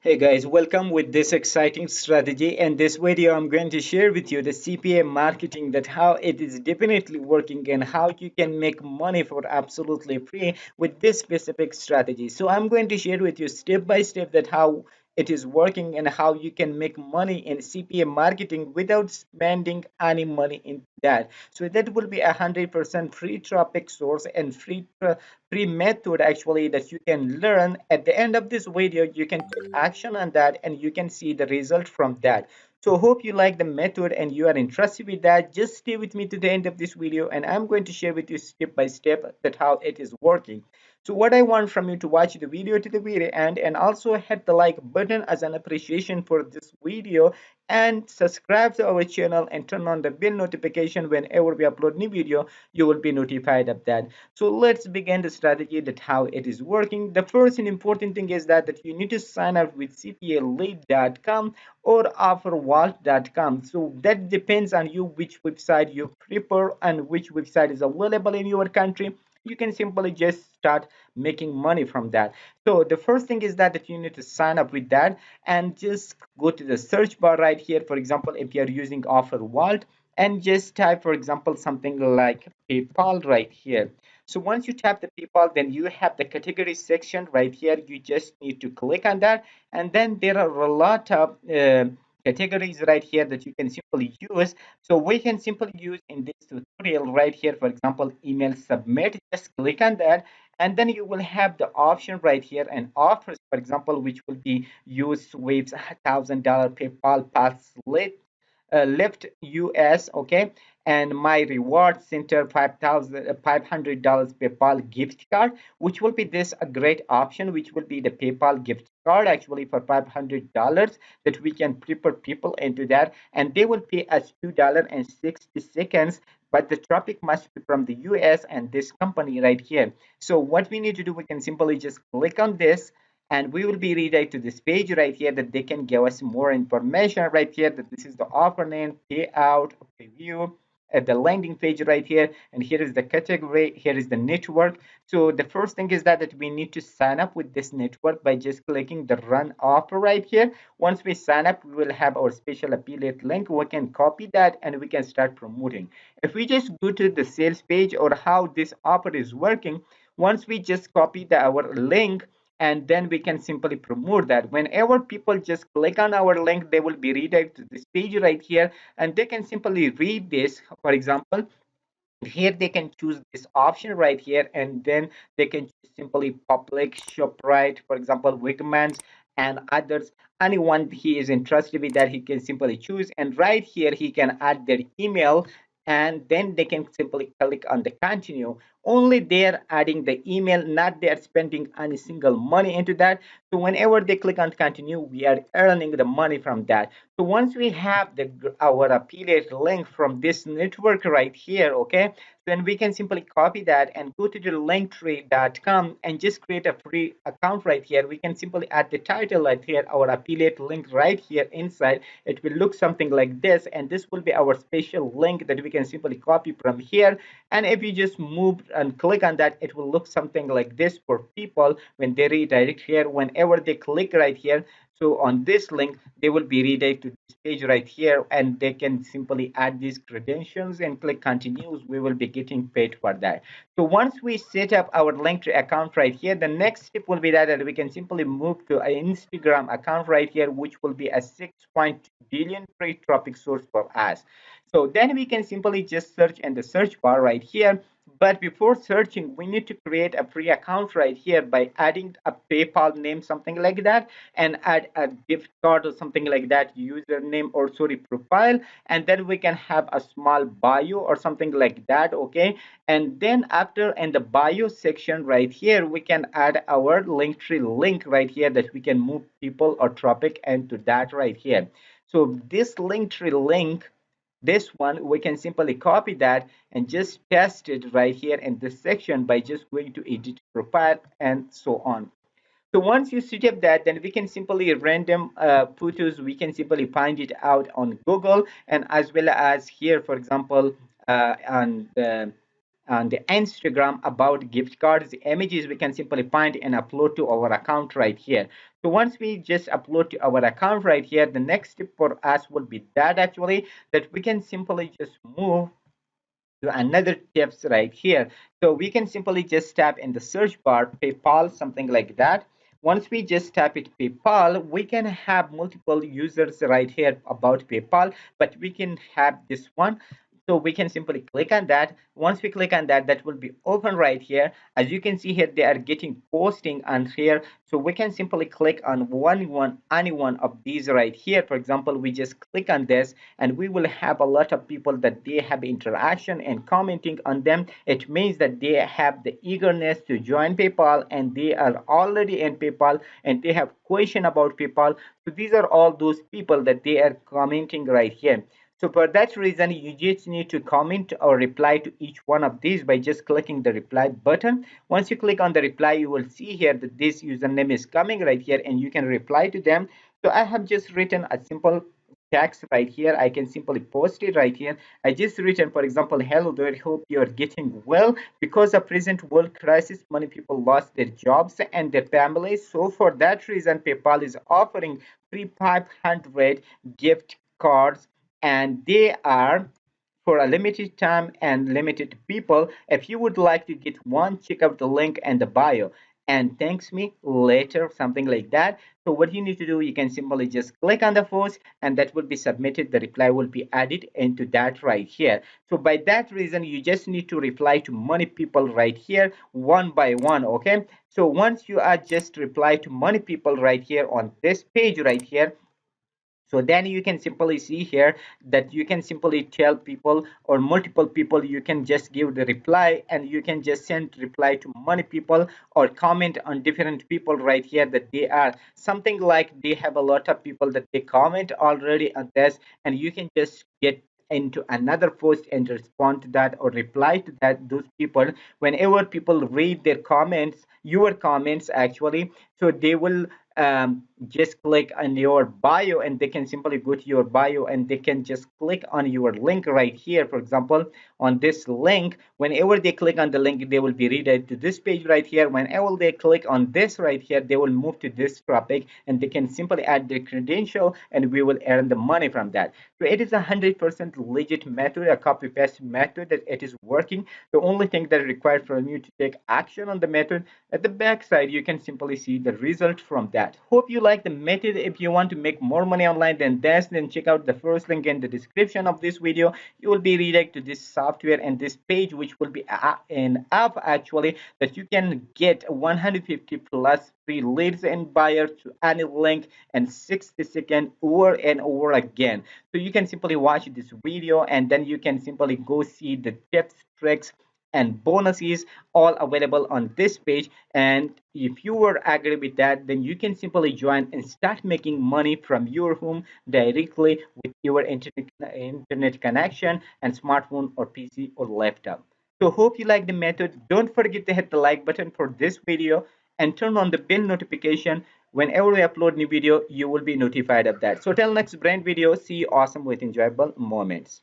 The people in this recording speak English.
Hey guys, welcome with this exciting strategy. And this video I'm going to share with you the CPA marketing, that how it is definitely working and how you can make money for absolutely free with this specific strategy. So I'm going to share with you step by step that how it is working and how you can make money in CPA marketing without spending any money in that. So that will be 100% free traffic source and free method actually that you can learn. At the end of this video you can take action on that and you can see the result from that. So hope you like the method and you are interested with that. Just stay with me to the end of this video and I'm going to share with you step by step that how it is working. So what I want from you to watch the video to the very end and also hit the like button as an appreciation for this video, and subscribe to our channel and turn on the bell notification. Whenever we upload new video you will be notified of that. So let's begin the strategy that how it is working. The first and important thing is that you need to sign up with cpalead.com or offervault.com. So that depends on you which website you prefer and which website is available in your country. You can simply just start making money from that. So the first thing is that you need to sign up with that and just go to the search bar right here. For example, if you are using offer vault, and just type for example something like PayPal right here. So once you tap the PayPal, then you have the category section right here. You just need to click on that, and then there are a lot of categories right here that you can simply use. So we can simply use in this tutorial right here, for example, email submit. Just click on that, and then you will have the option right here and offers, for example, which will be use waves $1,000 PayPal pass left US, okay, and my reward center $500 PayPal gift card, which will be this a great option, which will be the PayPal gift card actually for $500 that we can prepare people into that, and they will pay us $2.60. But the traffic must be from the US and this company right here. So what we need to do, we can simply just click on this and we will be redirected to this page right here that they can give us more information right here, that this is the offer name, payout, preview, at the landing page right here, and here is the category, here is the network. So the first thing is that we need to sign up with this network by just clicking the run offer right here. Once we sign up, we will have our special affiliate link. We can copy that and we can start promoting. If we just go to the sales page or how this offer is working, once we just copy our link, and then we can simply promote that. Whenever people just click on our link, they will be redirected to this page right here, and they can simply read this. For example, here they can choose this option right here, and then they can simply public shop, right, for example, Wigmans and others. Anyone he is interested with that, he can simply choose, and right here he can add their email, and then they can simply click on the continue. Only they're adding the email, not they're spending any single money into that. So whenever they click on continue, we are earning the money from that. So once we have our affiliate link from this network right here, okay, then we can simply copy that and go to the linktree.com and just create a free account right here. We can simply add the title right here, our affiliate link right here inside. It will look something like this, and this will be our special link that we can simply copy from here. And if you just move and click on that, it will look something like this for people when they redirect here. Whenever they click right here, so on this link, they will be redirected to this page right here, and they can simply add these credentials and click continues. We will be getting paid for that. So once we set up our Linktree account right here, the next step will be that we can simply move to an Instagram account right here, which will be a 6.2 billion free traffic source for us. So then we can simply just search in the search bar right here. But before searching, we need to create a free account right here by adding a PayPal name, something like that, and add a gift card or something like that, username or sorry, profile. And then we can have a small bio or something like that, okay? And then after in the bio section right here, we can add our Linktree link right here that we can move people or traffic into that right here. So this Linktree link, this one, we can simply copy that and just paste it right here in this section by just going to edit profile and so on. So once you set up that, then we can simply random photos, we can simply find it out on Google, and as well as here, for example, on the on the Instagram about gift cards. The images we can simply find and upload to our account right here. So once we just upload to our account right here, the next step for us will be that actually that we can simply just move to another tips right here. So we can simply just tap in the search bar PayPal, something like that. Once we just tap it PayPal, we can have multiple users right here about PayPal, but we can have this one. So we can simply click on that. Once we click on that, that will be open right here. As you can see here, they are getting posting on here. So we can simply click on any one of these right here. For example, we just click on this and we will have a lot of people that they have interaction and commenting on them. It means that they have the eagerness to join PayPal and they are already in PayPal and they have question about PayPal. So these are all those people that they are commenting right here. So for that reason, you just need to comment or reply to each one of these by just clicking the reply button. Once you click on the reply, you will see here that this username is coming right here and you can reply to them. So I have just written a simple text right here. I can simply post it right here. I just written, for example, hello there, hope you're getting well. Because of present world crisis, many people lost their jobs and their families. So for that reason, PayPal is offering free 500 gift cards and they are for a limited time and limited people. If you would like to get one, check out the link in the bio and thanks me later, something like that. So what you need to do, you can simply just click on the post and that will be submitted. The reply will be added into that right here. So by that reason, you just need to reply to many people right here one by one. Okay, so once you are just reply to many people right here on this page right here, so then you can simply see here that you can simply tell people or multiple people, you can just give the reply and you can just send reply to many people or comment on different people right here that they are something like they have a lot of people that they comment already on this and you can just get into another post and respond to that or reply to that those people whenever people read their comments, your comments actually. So they will just click on your bio and they can simply go to your bio and they can just click on your link right here. For example, on this link, whenever they click on the link, they will be redirected to this page right here. Whenever they click on this right here, they will move to this topic and they can simply add their credential and we will earn the money from that. So it is 100% legit method, a copy paste method that it is working. The only thing that is required from you to take action on the method, at the back side you can simply see the result from that. Hope you like the method. If you want to make more money online than this, then check out the first link in the description of this video. You will be redirected to this software and this page, which will be an app actually that you can get 150 plus free leads and buyers to any link in 60 seconds over and over again. So you can simply watch this video and then you can simply go see the tips, tricks and bonuses all available on this page. And if you were agree with that, then you can simply join and start making money from your home directly with your internet connection and smartphone or PC or laptop. So hope you like the method. Don't forget to hit the like button for this video and turn on the bell notification. Whenever we upload new video, you will be notified of that. So till next brand video, see you awesome with enjoyable moments.